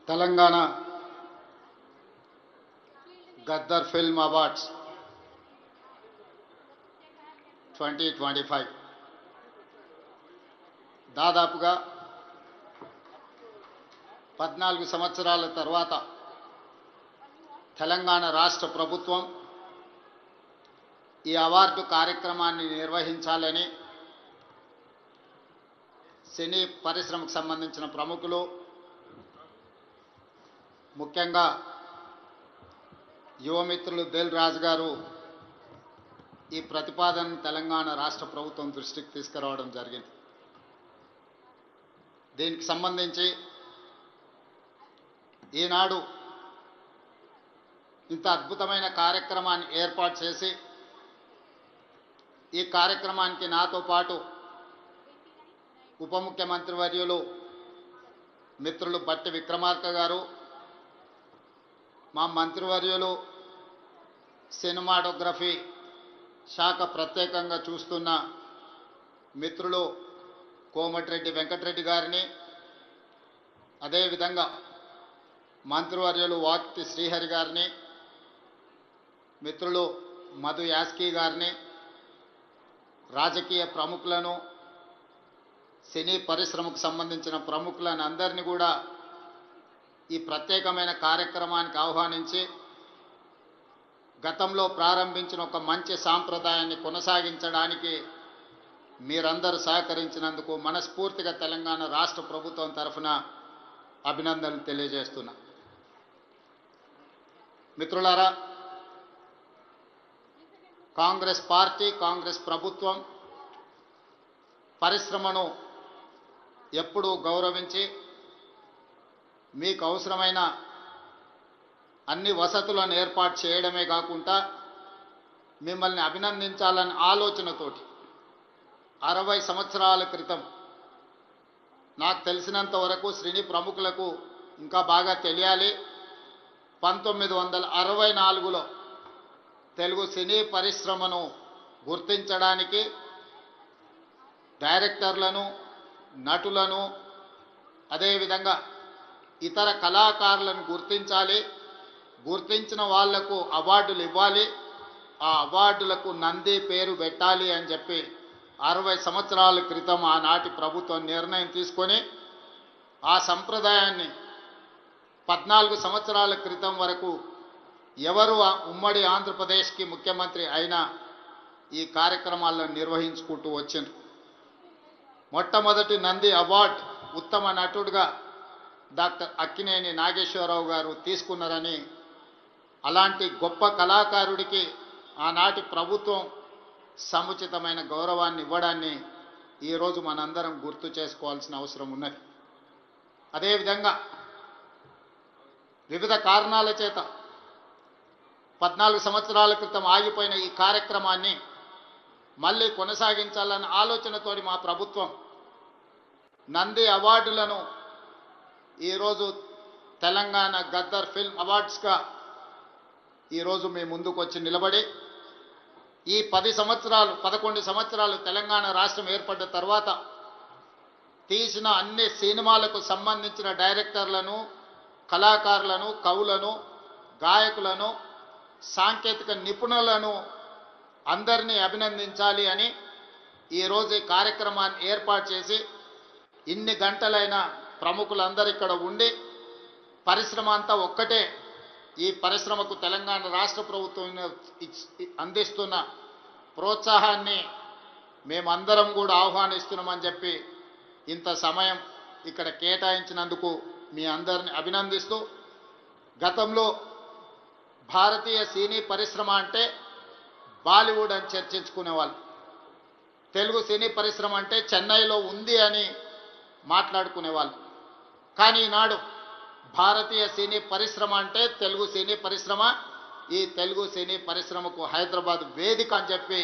Telangana Gaddar film awards 2025 దాదాపుగా 14 సంవత్సరాల తర్వాత తెలంగాణ రాష్ట్ర ప్రభుత్వం ఈ అవార్డు కార్యక్రమాన్ని నిర్వహించాలని సినీ పరిశ్రమకు సంబంధించిన ప్రముఖులు, ముఖ్యంగా యువమిత్రులు దిల్ రాజు గారు ఈ ప్రతిపాదనను తెలంగాణ రాష్ట్ర ప్రభుత్వం దృష్టికి తీసుకురావడం జరిగింది. దీనికి సంబంధించి ఈనాడు ఇంత అద్భుతమైన కార్యక్రమాన్ని ఏర్పాటు చేసి ఈ కార్యక్రమానికి నాతో పాటు ఉప ముఖ్యమంత్రి వర్యులు మిత్రులు బట్టి విక్రమార్క గారు, మా మంత్రివర్యులు సినిమాటోగ్రఫీ శాఖ ప్రత్యేకంగా చూస్తున్న మిత్రులు కోమటిరెడ్డి వెంకటరెడ్డి గారిని, అదేవిధంగా మంత్రివర్యులు వాక్తి శ్రీహరి గారిని, మిత్రులు మధు యాస్కీ గారిని, రాజకీయ ప్రముఖులను, సినీ పరిశ్రమకు సంబంధించిన ప్రముఖులను అందరినీ కూడా ఈ ప్రత్యేకమైన కార్యక్రమానికి ఆహ్వానించి గతంలో ప్రారంభించిన ఒక మంచి సాంప్రదాయాన్ని కొనసాగించడానికి మీరందరూ సహకరించినందుకు మనస్ఫూర్తిగా తెలంగాణ రాష్ట్ర ప్రభుత్వం తరఫున అభినందనలు తెలియజేస్తున్నా. మిత్రులారా, కాంగ్రెస్ పార్టీ, కాంగ్రెస్ ప్రభుత్వం పరిశ్రమను ఎప్పుడూ గౌరవించి మీకు అవసరమైన అన్ని వసతులను ఏర్పాటు చేయడమే కాకుండా మిమ్మల్ని అభినందించాలనే ఆలోచనతోటి 60 సంవత్సరాల క్రితం నాకు తెలిసినంత వరకు సినీ ప్రముఖులకు ఇంకా బాగా తెలియాలి, 1964లో తెలుగు సినీ పరిశ్రమను గుర్తించడానికి డైరెక్టర్లను, నటులను, అదేవిధంగా ఇతర కళాకారులను గుర్తించాలి, గుర్తించిన వాళ్లకు అవార్డులు ఇవ్వాలి, ఆ అవార్డులకు నంది పేరు పెట్టాలి అని చెప్పి 60 సంవత్సరాల క్రితం ఆనాటి ప్రభుత్వం నిర్ణయం తీసుకొని ఆ సంప్రదాయాన్ని 14 సంవత్సరాల క్రితం వరకు ఎవరు ఉమ్మడి ఆంధ్రప్రదేశ్కి ముఖ్యమంత్రి అయినా ఈ కార్యక్రమాలను నిర్వహించుకుంటూ వచ్చిండ్రు. మొట్టమొదటి నంది అవార్డు ఉత్తమ నటుడుగా డాక్టర్ అక్కినేని నాగేశ్వరరావు గారు తీసుకున్నారని, అలాంటి గొప్ప కళాకారుడికి ఆనాటి ప్రభుత్వం సముచితమైన గౌరవాన్ని ఇవ్వడాన్ని ఈరోజు మనందరం గుర్తు చేసుకోవాల్సిన అవసరం ఉన్నది. అదేవిధంగా వివిధ కారణాల చేత 14 సంవత్సరాల క్రితం ఆగిపోయిన ఈ కార్యక్రమాన్ని మళ్ళీ కొనసాగించాలన్న ఆలోచనతోటి మా ప్రభుత్వం నంది అవార్డులను ఈరోజు తెలంగాణ గద్దర్ ఫిల్మ్ అవార్డ్స్గా ఈరోజు మీ ముందుకు వచ్చి నిలబడి ఈ 11 సంవత్సరాలు తెలంగాణ రాష్ట్రం ఏర్పడ్డ తర్వాత తీసిన అన్ని సినిమాలకు సంబంధించిన డైరెక్టర్లను, కళాకారులను, కవులను, గాయకులను, సాంకేతిక నిపుణులను అందరినీ అభినందించాలి అని ఈరోజు ఈ కార్యక్రమాన్ని ఏర్పాటు చేసి ఇన్ని గంటలైన ప్రముఖులందరూ ఇక్కడ ఉండి పరిశ్రమ అంతా ఒక్కటే, ఈ పరిశ్రమకు తెలంగాణ రాష్ట్ర ప్రభుత్వం అందిస్తున్న ప్రోత్సాహాన్ని మేమందరం కూడా ఆహ్వానిస్తున్నామని చెప్పి ఇంత సమయం ఇక్కడ కేటాయించినందుకు మీ అందరిని అభినందిస్తూ, గతంలో భారతీయ సినీ పరిశ్రమ అంటే బాలీవుడ్ అని చర్చించుకునేవాళ్ళు, తెలుగు సినీ పరిశ్రమ అంటే చెన్నైలో ఉంది అని మాట్లాడుకునేవాళ్ళు. కానీ ఈనాడు భారతీయ సినీ పరిశ్రమ అంటే తెలుగు సినీ పరిశ్రమ, ఈ తెలుగు సినీ పరిశ్రమకు హైదరాబాద్ వేదిక అని చెప్పి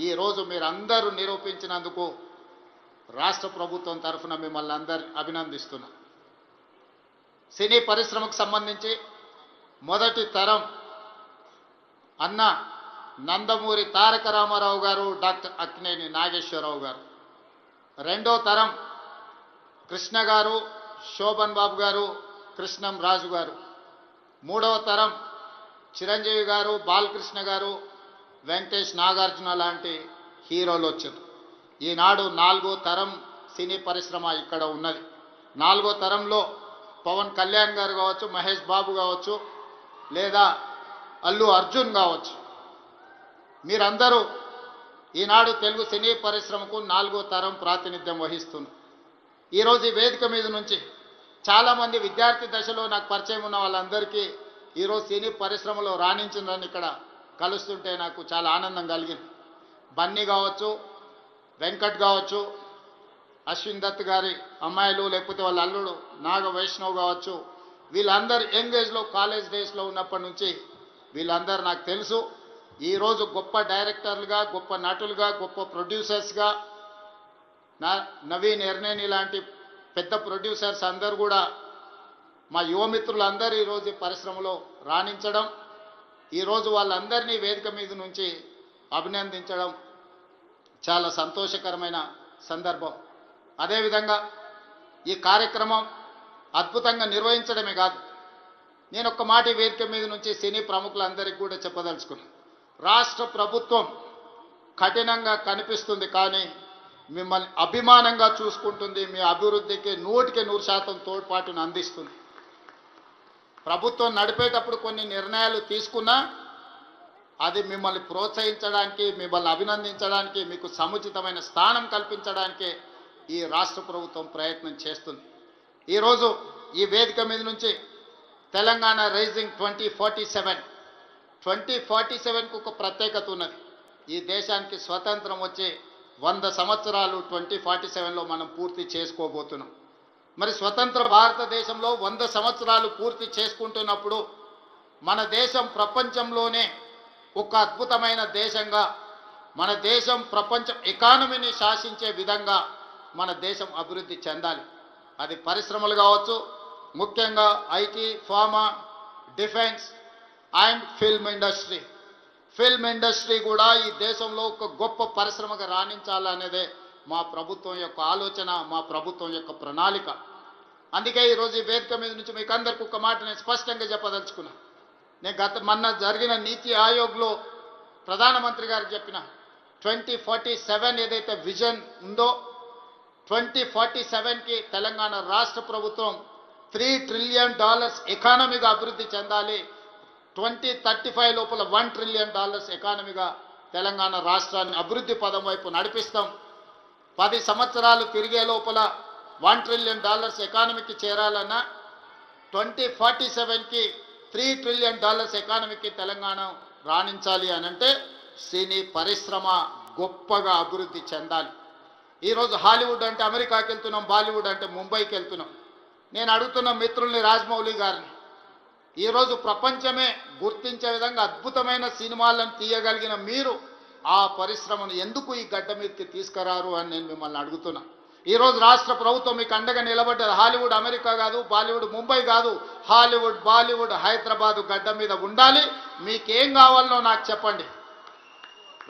ఈరోజు మీరందరూ నిరూపించినందుకు రాష్ట్ర ప్రభుత్వం తరఫున మిమ్మల్ని అందరినీ అభినందిస్తున్నా. సినీ పరిశ్రమకు సంబంధించి మొదటి తరం అన్న నందమూరి తారక రామారావు గారు, డాక్టర్ అక్కినేని నాగేశ్వరరావు గారు, రెండో తరం కృష్ణ గారు, శోభన్ బాబు గారు, కృష్ణం రాజు గారు, మూడవ తరం చిరంజీవి గారు, బాలకృష్ణ గారు, వెంకటేష్, నాగార్జున లాంటి హీరోలు వచ్చారు. ఈనాడు నాలుగో తరం సినీ పరిశ్రమ ఇక్కడ ఉన్నది. నాలుగో తరంలో పవన్ కళ్యాణ్ గారు కావచ్చు, మహేష్ బాబు కావచ్చు, లేదా అల్లు అర్జున్ కావచ్చు. మీరందరూ ఈనాడు తెలుగు సినీ పరిశ్రమకు నాలుగో తరం ప్రాతినిధ్యం వహిస్తున్నారు. ఈరోజు ఈ వేదిక మీద నుంచి చాలామంది విద్యార్థి దశలో నాకు పరిచయం ఉన్న వాళ్ళందరికీ ఈరోజు సినీ పరిశ్రమలో రాణించిందని ఇక్కడ కలుస్తుంటే నాకు చాలా ఆనందం కలిగింది. బన్నీ కావచ్చు, వెంకట్ కావచ్చు, అశ్విన్ దత్ గారి అమ్మాయిలు, లేకపోతే వాళ్ళ అల్లుడు నాగ వైష్ణవ్ కావచ్చు, వీళ్ళందరూ యంగ్ ఏజ్లో కాలేజ్ డేస్లో ఉన్నప్పటి నుంచి వీళ్ళందరూ నాకు తెలుసు. ఈరోజు గొప్ప డైరెక్టర్లుగా, గొప్ప నటులుగా, గొప్ప ప్రొడ్యూసర్స్గా నవీన్ ఎర్నేని లాంటి పెద్ద ప్రొడ్యూసర్స్ అందరూ కూడా మా యువమిత్రులందరూ ఈరోజు పరిశ్రమలో రాణించడం, ఈరోజు వాళ్ళందరినీ వేదిక మీద నుంచి అభినందించడం చాలా సంతోషకరమైన సందర్భం. అదేవిధంగా ఈ కార్యక్రమం అద్భుతంగా నిర్వహించడమే కాదు, నేను ఒక్క మాట వేదిక మీద నుంచి సినీ ప్రముఖులందరికీ కూడా చెప్పదలుచుకున్నాను. రాష్ట్ర ప్రభుత్వం కఠినంగా కనిపిస్తుంది, కానీ మిమ్మల్ని అభిమానంగా చూసుకుంటుంది, మీ అభివృద్ధికి 100% తోడ్పాటును అందిస్తుంది. ప్రభుత్వం నడిపేటప్పుడు కొన్ని నిర్ణయాలు తీసుకున్నా అది మిమ్మల్ని ప్రోత్సహించడానికి, మిమ్మల్ని అభినందించడానికి, మీకు సముచితమైన స్థానం కల్పించడానికి ఈ రాష్ట్ర ప్రభుత్వం ప్రయత్నం చేస్తుంది. ఈరోజు ఈ వేదిక మీద నుంచి తెలంగాణ రైజింగ్ 2047కు ఒక ప్రత్యేకత ఉన్నది. ఈ దేశానికి స్వతంత్రం వచ్చి 100 సంవత్సరాలు 2047లో మనం పూర్తి చేసుకోబోతున్నాం. మరి స్వతంత్ర భారతదేశంలో 100 సంవత్సరాలు పూర్తి చేసుకుంటున్నప్పుడు మన దేశం ప్రపంచంలోనే ఒక అద్భుతమైన దేశంగా, మన దేశం ప్రపంచ ఎకానమీని శాసించే విధంగా మన దేశం అభివృద్ధి చెందాలి. అది పరిశ్రమలు కావచ్చు, ముఖ్యంగా IT, pharma, defence and film industry. Film industry కూడా ఈ దేశంలో ఒక గొప్ప పరిశ్రమగా రాణించాలనేదే మా ప్రభుత్వం యొక్క ఆలోచన, మా ప్రభుత్వం యొక్క ప్రణాళిక. అందుకే ఈరోజు ఈ వేదిక మీద నుంచి మీకు అందరికీ ఒక మాట నేను స్పష్టంగా చెప్పదలుచుకున్నాను. నేను మొన్న జరిగిన నీతి ఆయోగ్లో ప్రధానమంత్రి గారు చెప్పిన 2047 ఏదైతే విజన్ ఉందో, 2047కి తెలంగాణ రాష్ట్ర ప్రభుత్వం $3 ట్రిలియన్ ఎకానమీగా అభివృద్ధి చెందాలి. 2035 లోపల $1 ట్రిలియన్ ఎకానమీగా తెలంగాణ రాష్ట్రాన్ని అభివృద్ధి పదం వైపు నడిపిస్తాం. 10 సంవత్సరాలు తిరిగే లోపల $1 ట్రిలియన్ ఎకానమీకి చేరాలన్నా 2047కి $3 ట్రిలియన్ ఎకానమీకి తెలంగాణ రాణించాలి అనంటే సినీ పరిశ్రమ గొప్పగా అభివృద్ధి చెందాలి. ఈరోజు హాలీవుడ్ అంటే అమెరికాకి వెళ్తున్నాం, బాలీవుడ్ అంటే ముంబైకి వెళ్తున్నాం. నేను అడుగుతున్న మిత్రుల్ని, రాజమౌళి గారిని, ఈరోజు ప్రపంచమే గుర్తించే విధంగా అద్భుతమైన సినిమాలను తీయగలిగిన మీరు ఆ పరిశ్రమను ఎందుకు ఈ గడ్డ మీదకి తీసుకురారు అని నేను మిమ్మల్ని అడుగుతున్నా. ఈరోజు రాష్ట్ర ప్రభుత్వం మీకు అండగా నిలబడ్డది. హాలీవుడ్ అమెరికా కాదు, బాలీవుడ్ ముంబై కాదు, హాలీవుడ్, బాలీవుడ్ హైదరాబాదు గడ్డ మీద ఉండాలి. మీకేం కావాలనో నాకు చెప్పండి,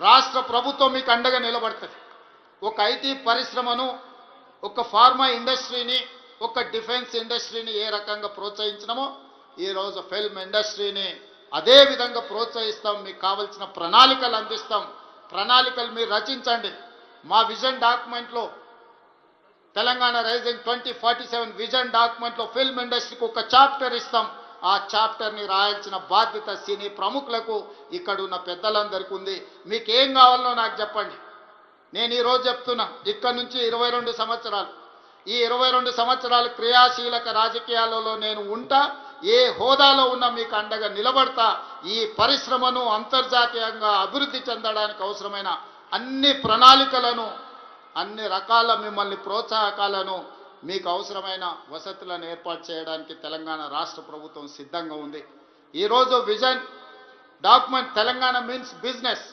రాష్ట్ర ప్రభుత్వం మీకు అండగా నిలబడుతుంది. ఒక ఐటీ పరిశ్రమను, ఒక ఫార్మా ఇండస్ట్రీని, ఒక డిఫెన్స్ ఇండస్ట్రీని ఏ రకంగా ప్రోత్సహించినామో ఈరోజు ఫిల్మ్ ఇండస్ట్రీని అదే విధంగా ప్రోత్సహిస్తాం. మీకు కావాల్సిన ప్రణాళికలు అందిస్తాం. ప్రణాళికలు మీరు రచించండి. మా విజన్ డాక్యుమెంట్లో, తెలంగాణ రైజింగ్ 2047 విజన్ డాక్యుమెంట్లో ఫిల్మ్ ఇండస్ట్రీకి ఒక చాప్టర్ ఇస్తాం. ఆ చాప్టర్ని రాయాల్సిన బాధ్యత సినీ ప్రముఖులకు, ఇక్కడ ఉన్న పెద్దలందరికీ ఉంది. మీకు ఏం కావాలనో నాకు చెప్పండి. నేను ఈరోజు చెప్తున్నా, ఇక్కడ నుంచి 22 సంవత్సరాలు, ఈ 22 సంవత్సరాలు క్రియాశీలక రాజకీయాలలో నేను ఉంటా. ఏ హోదాలో ఉన్నా మీకు అండగా నిలబడతా. ఈ పరిశ్రమను అంతర్జాతీయంగా అభివృద్ధి చెందడానికి అవసరమైన అన్ని ప్రణాళికలను, అన్ని రకాల మిమ్మల్ని ప్రోత్సాహకాలను, మీకు అవసరమైన వసతులను ఏర్పాటు చేయడానికి తెలంగాణ రాష్ట్ర ప్రభుత్వం సిద్ధంగా ఉంది. ఈరోజు vision document Telangana means business.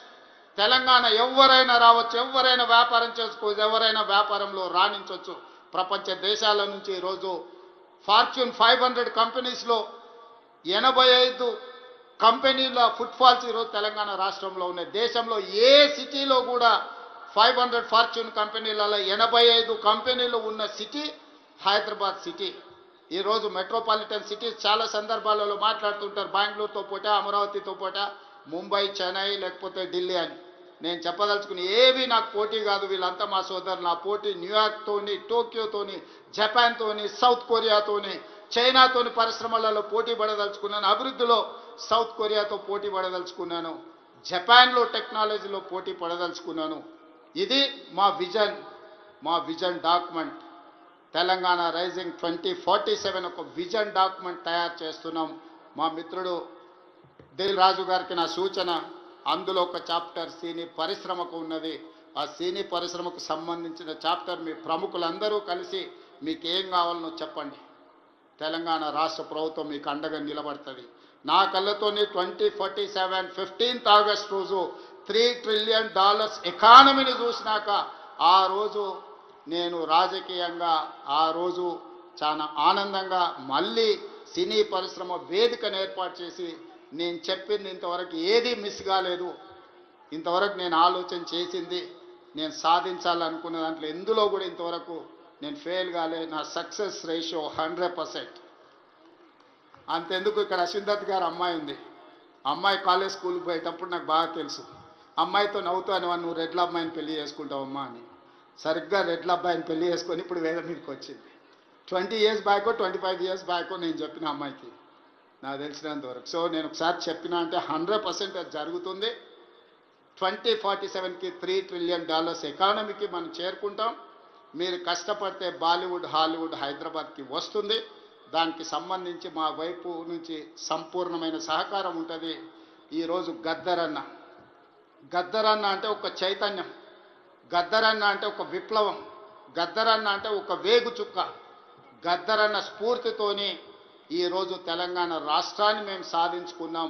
Telangana ఎవరైనా రావచ్చు, ఎవరైనా వ్యాపారం చేసుకోవచ్చు, ఎవరైనా వ్యాపారంలో రాణించవచ్చు. ప్రపంచ దేశాల నుంచి ఈరోజు ఫార్చ్యూన్ 500 కంపెనీస్లో 85 కంపెనీల ఫుట్ఫాల్స్ ఈరోజు తెలంగాణ రాష్ట్రంలో ఉన్నాయి. దేశంలో ఏ సిటీలో కూడా 500 ఫార్చ్యూన్ కంపెనీలలో 85 కంపెనీలు ఉన్న సిటీ హైదరాబాద్ సిటీ. ఈరోజు మెట్రోపాలిటన్ సిటీస్ చాలా సందర్భాలలో మాట్లాడుతుంటారు బెంగళూరుతో పోటా, అమరావతితో పోటా, ముంబై, చెన్నై లేకపోతే ఢిల్లీ అని. నేను చెప్పదలుచుకుని ఏవి నాకు పోటీ కాదు, వీళ్ళంతా మా సోదరులు. నా పోటీ న్యూయార్క్తోని, టోక్యోతోని, జపాన్తోని, సౌత్ కొరియాతోని, చైనాతోని పరిశ్రమలలో పోటీ పడదలుచుకున్నాను. అభివృద్ధిలో సౌత్ కొరియాతో పోటీ పడదలుచుకున్నాను. జపాన్లో టెక్నాలజీలో పోటీ పడదలుచుకున్నాను. ఇది మా విజన్ డాక్యుమెంట్. తెలంగాణ రైజింగ్ 2047 ఒక విజన్ డాక్యుమెంట్ తయారు చేస్తున్నాం. మా మిత్రుడు దిల్ రాజు గారికి నా సూచన, అందులో ఒక చాప్టర్ సినీ పరిశ్రమకు ఉన్నది. ఆ సినీ పరిశ్రమకు సంబంధించిన చాప్టర్ మీ ప్రముఖులందరూ కలిసి మీకు ఏం కావాలనో చెప్పండి. తెలంగాణ రాష్ట్ర ప్రభుత్వం మీకు అండగా నిలబడుతుంది. నా కళ్ళతోని 2047 15th ఆగస్ట్ రోజు $3 trillion ఎకానమీని చూసినాక ఆ రోజు నేను రాజకీయంగా ఆ రోజు చాలా ఆనందంగా మళ్ళీ సినీ పరిశ్రమ వేదికను ఏర్పాటు చేసి నేను చెప్పింది ఇంతవరకు ఏదీ మిస్ కాలేదు. ఇంతవరకు నేను ఆలోచన చేసింది, నేను సాధించాలనుకున్న దాంట్లో ఎందులో కూడా ఇంతవరకు నేను ఫెయిల్ కాలే. నా సక్సెస్ రేషియో 100%. అంతెందుకు, ఇక్కడ అశ్విందత్ గారు అమ్మాయి ఉంది. అమ్మాయి కాలేజ్ స్కూల్కి పోయేటప్పుడు నాకు బాగా తెలుసు. అమ్మాయితో నవ్వుతాను, నువ్వు రెడ్ల అమ్మాయిని పెళ్లి చేసుకుంటావమ్మా అని. సరిగ్గా రెడ్ల అబ్బాయిని పెళ్లి చేసుకొని ఇప్పుడు వేద మీదకి వచ్చింది. 20 years బ్యాకో 25 years బ్యాకో నేను చెప్పిన అమ్మాయికి నాకు తెలిసినంతవరకు. సో నేను ఒకసారి చెప్పినా అంటే 100% అది జరుగుతుంది. 2047కి $3 trillion ఎకానమీకి మనం చేరుకుంటాం. మీరు కష్టపడితే బాలీవుడ్, హాలీవుడ్ హైదరాబాద్కి వస్తుంది. దానికి సంబంధించి మా వైపు నుంచి సంపూర్ణమైన సహకారం ఉంటుంది. ఈరోజు గద్దరన్న అంటే ఒక చైతన్యం, గద్దరన్న అంటే ఒక విప్లవం, గద్దరన్న అంటే ఒక వేగు చుక్క. గద్దరన్న స్ఫూర్తితోని ఈరోజు తెలంగాణ రాష్ట్రాన్ని మేము సాధించుకున్నాం.